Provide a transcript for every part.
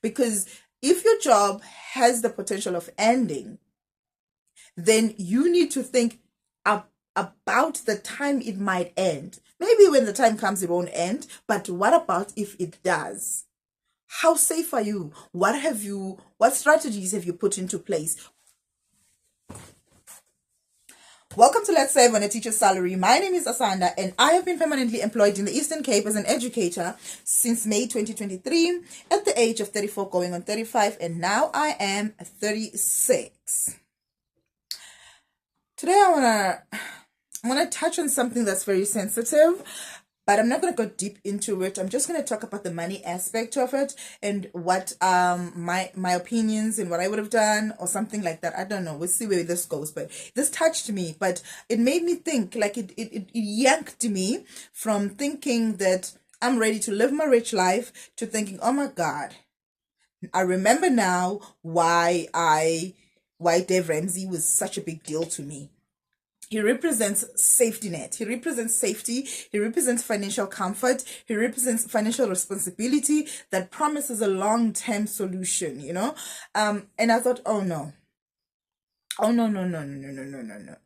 Because if your job has the potential of ending, then you need to think about the time it might end. Maybe when the time comes, it won't end, but what about if it does? How safe are you? What strategies have you put into place? Welcome to Let's Save on a Teacher's Salary. My name is Asanda and I have been permanently employed in the Eastern Cape as an educator since May 2023 at the age of 34 going on 35, and now I am 36. Today I want to touch on something that's very sensitive, but I'm not going to go deep into it. I'm just going to talk about the money aspect of it and what my opinions and what I would have done or something like that. I don't know. We'll see where this goes. But this touched me, but it made me think, like it yanked me from thinking that I'm ready to live my rich life to thinking, oh my God, I remember now why Dave Ramsey was such a big deal to me. He represents safety net. He represents safety. He represents financial comfort. He represents financial responsibility that promises a long-term solution, you know? And I thought, oh no. Oh no.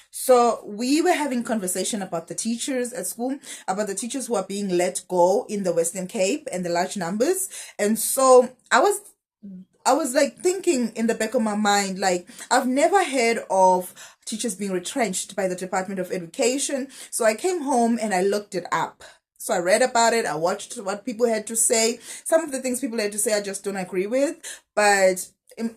So we were having conversation about the teachers at school, about the teachers who are being let go in the Western Cape and the large numbers. And so I was like thinking in the back of my mind, like, I've never heard of teachers being retrenched by the Department of Education. So I came home and I looked it up. So I read about it. I watched what people had to say. Some of the things people had to say I just don't agree with. But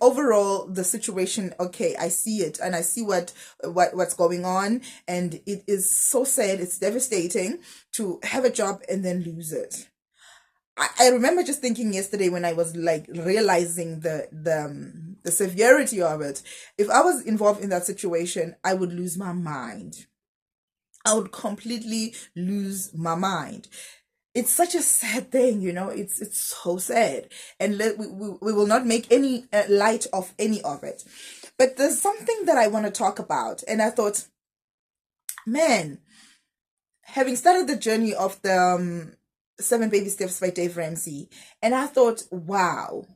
overall, the situation, okay, I see it and I see what's going on. And it is so sad. It's devastating to have a job and then lose it. I remember just thinking yesterday when I was like realizing the severity of it. If I was involved in that situation, I would lose my mind. I would completely lose my mind. It's such a sad thing, you know. It's so sad, and we will not make any light of any of it. But there's something that I want to talk about, and I thought, man, having started the journey of the 7 Baby Steps by Dave Ramsey, and I thought, wow,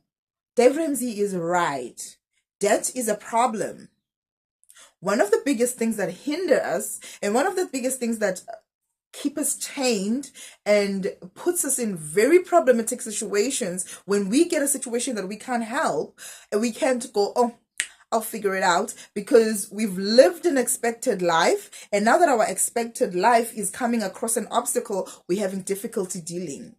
Dave Ramsey is right. Debt is a problem. One of the biggest things that hinder us, and one of the biggest things that keep us chained and puts us in very problematic situations, when we get a situation that we can't help, and we can't go, oh, I'll figure it out, because we've lived an expected life, and now that our expected life is coming across an obstacle, we're having difficulty dealing.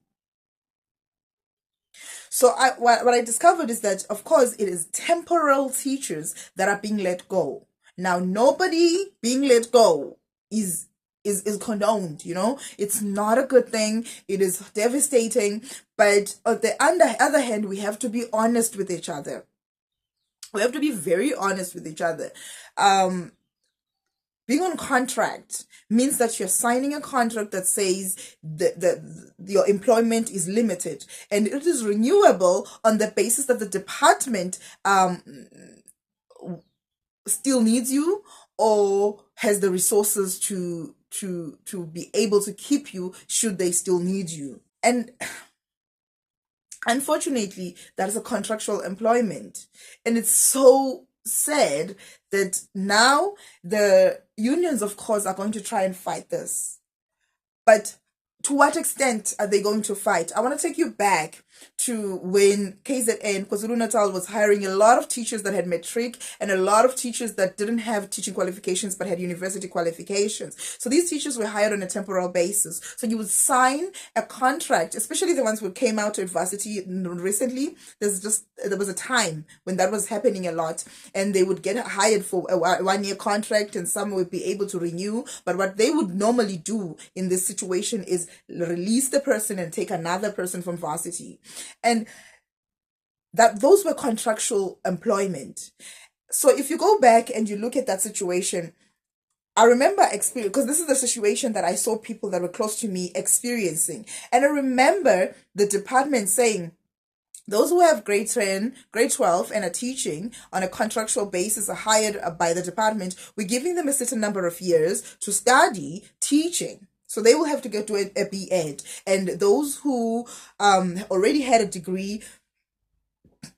So what I discovered is that, of course, it is temporal teachers that are being let go. Now, nobody being let go is condoned, you know. It's not a good thing. It is devastating. But on the other hand, we have to be honest with each other. We have to be very honest with each other. Being on contract means that you're signing a contract that says your employment is limited and it is renewable on the basis that the department still needs you or has the resources to be able to keep you should they still need you. And unfortunately, that is a contractual employment. And it's so sad that now the unions, of course, are going to try and fight this. But to what extent are they going to fight? I want to take you back to when KZN, KwaZulu-Natal, was hiring a lot of teachers that had matric and a lot of teachers that didn't have teaching qualifications but had university qualifications. So these teachers were hired on a temporal basis. So you would sign a contract, especially the ones who came out to varsity recently. There was a time when that was happening a lot, and they would get hired for a 1-year contract, and some would be able to renew. But what they would normally do in this situation is release the person and take another person from varsity. And that those were contractual employment. So if you go back and you look at that situation, I remember because this is the situation that I saw people that were close to me experiencing. And I remember the department saying, those who have grade 10, grade 12 and are teaching on a contractual basis are hired by the department. We're giving them a certain number of years to study teaching. So they will have to go to a B.Ed. And those who already had a degree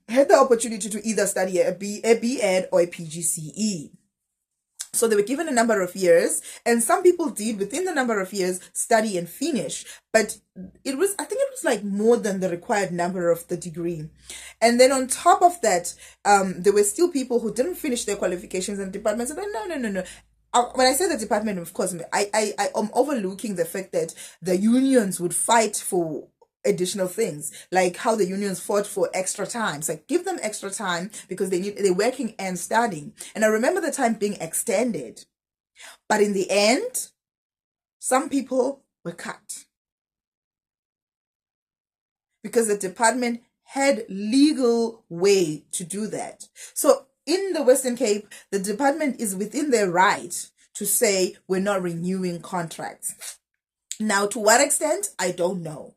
had the opportunity to either study a B.Ed or a PGCE. So they were given a number of years, and some people did within the number of years study and finish, but I think it was like more than the required number of the degree. And then on top of that, there were still people who didn't finish their qualifications, and the department said, no. When I say the department, of course, I am overlooking the fact that the unions would fight for additional things, like how the unions fought for extra time. It's like, give them extra time because they're working and studying. And I remember the time being extended, but in the end, some people were cut because the department had legal way to do that. So in the Western Cape, the department is within their right to say we're not renewing contracts. Now, to what extent, I don't know.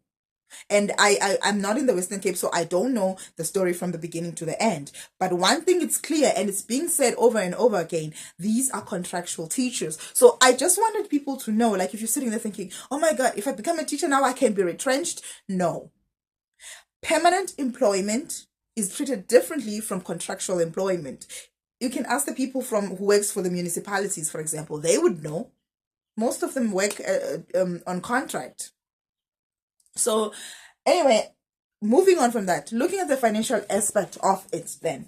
And I'm not in the Western Cape, so I don't know the story from the beginning to the end. But one thing it's clear, and it's being said over and over again, these are contractual teachers. So I just wanted people to know, like, if you're sitting there thinking, oh my God, if I become a teacher now, I can be retrenched. No. Permanent employment is treated differently from contractual employment. You can ask the people who works for the municipalities, for example. They would know. Most of them work on contract. So anyway, moving on from that, looking at the financial aspect of it then,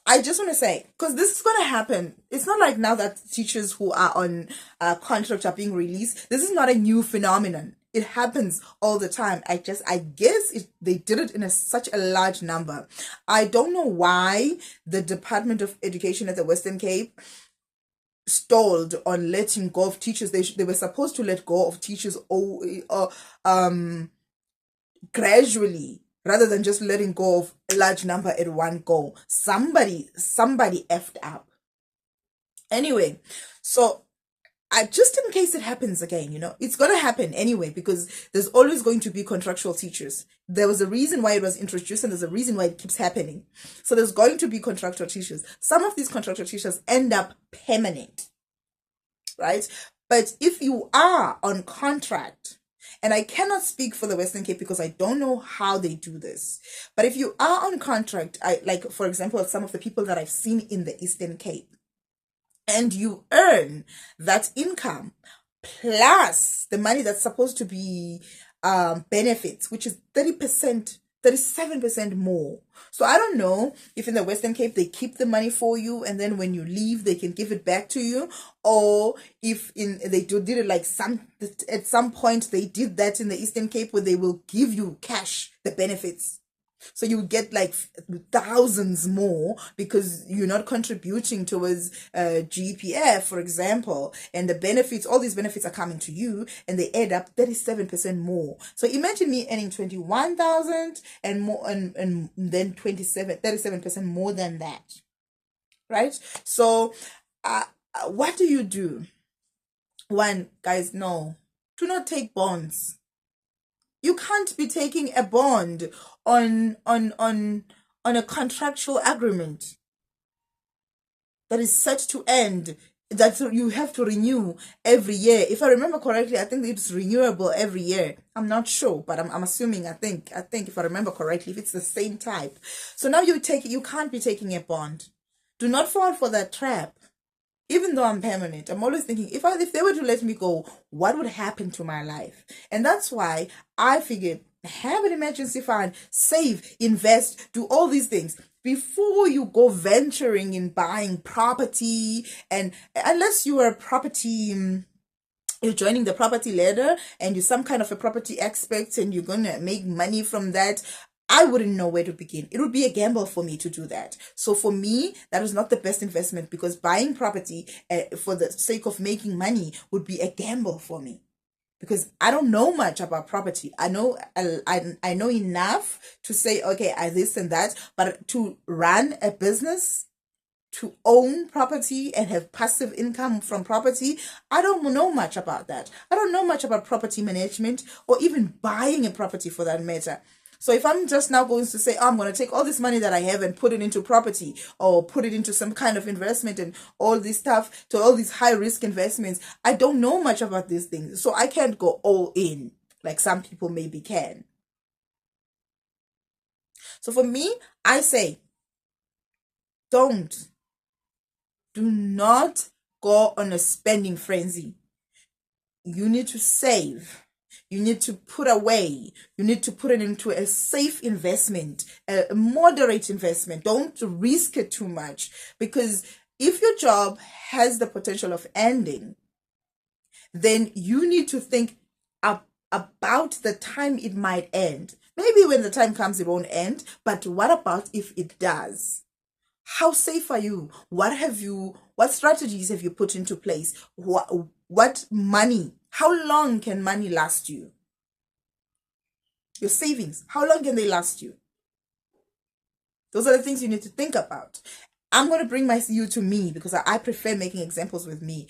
I just want to say, because this is going to happen. It's not like now that teachers who are on contract are being released. This is not a new phenomenon. It happens all the time. I guess they did it in such a large number. I don't know why the Department of Education at the Western Cape stalled on letting go of teachers. They were supposed to let go of teachers gradually, rather than just letting go of a large number at one go. Somebody effed up. Anyway, so just in case it happens again, it's going to happen anyway, because there's always going to be contractual teachers. There was a reason why it was introduced, and there's a reason why it keeps happening. So there's going to be contractual teachers. Some of these contractual teachers end up permanent, right? But if you are on contract, and I cannot speak for the Western Cape because I don't know how they do this, but if you are on contract, like, for example, some of the people that I've seen in the Eastern Cape, and you earn that income plus the money that's supposed to be benefits, which is 30%, 37% more. So I don't know if in the Western Cape they keep the money for you, and then when you leave they can give it back to you, or if they did it like at some point they did that in the Eastern Cape where they will give you cash, the benefits. So you get like thousands more because you're not contributing towards GPF, for example, and the benefits, all these benefits are coming to you, and they add up 37% more. So imagine me earning 21,000 and more, and then 37% more than that, right? So what do you do? One, guys, no, do not take bonds. You can't be taking a bond on a contractual agreement that is set to end, that you have to renew every year. If I remember correctly, I think it's renewable every year. I'm not sure, but I'm assuming, I think if I remember correctly, if it's the same type. So now you can't be taking a bond. Do not fall for that trap. Even though I'm permanent, I'm always thinking, if they were to let me go, what would happen to my life? And that's why I figured, have an emergency fund, save, invest, do all these things before you go venturing in buying property. And unless you are a property, you're joining the property ladder and you're some kind of a property expert and you're going to make money from that, I wouldn't know where to begin. It would be a gamble for me to do that. So for me, that was not the best investment, because buying property for the sake of making money would be a gamble for me, because I don't know much about property. I know enough to say, okay, this and that, but to run a business, to own property and have passive income from property, I don't know much about that. I don't know much about property management or even buying a property for that matter. So if I'm just now going to say, I'm going to take all this money that I have and put it into property or put it into some kind of investment and all this stuff, to all these high risk investments, I don't know much about these things. So I can't go all in like some people maybe can. So for me, I say, do not go on a spending frenzy. You need to save. You need to put away. You need to put it into a safe investment, a moderate investment. Don't risk it too much, because if your job has the potential of ending, then you need to think about the time it might end. Maybe when the time comes, it won't end, but what about if it does? How safe are you? What strategies have you put into place? What money? How long can money last you? Your savings, how long can they last you? Those are the things you need to think about. I'm going to bring you to me, because I prefer making examples with me.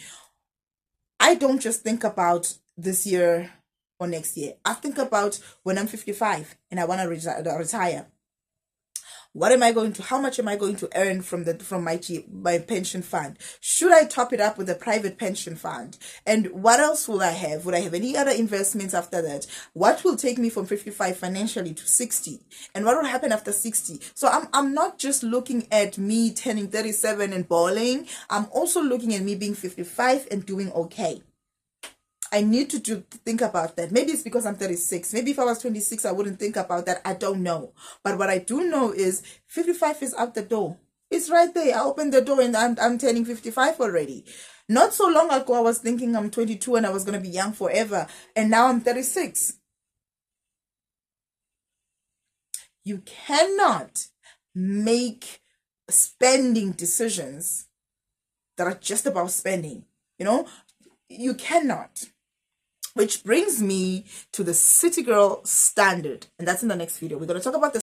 I don't just think about this year or next year. I think about when I'm 55 and I want to retire. How much am I going to earn from my pension fund? Should I top it up with a private pension fund? And what else will I have? Would I have any other investments after that? What will take me from 55 financially to 60? And what will happen after 60? So I'm not just looking at me turning 37 and balling. I'm also looking at me being 55 and doing okay. I need to think about that. Maybe it's because I'm 36. Maybe if I was 26, I wouldn't think about that. I don't know. But what I do know is 55 is out the door. It's right there. I opened the door and I'm turning 55 already. Not so long ago, I was thinking I'm 22 and I was going to be young forever. And now I'm 36. You cannot make spending decisions that are just about spending. You cannot. Which brings me to the City Girl standard. And that's in the next video. We're going to talk about the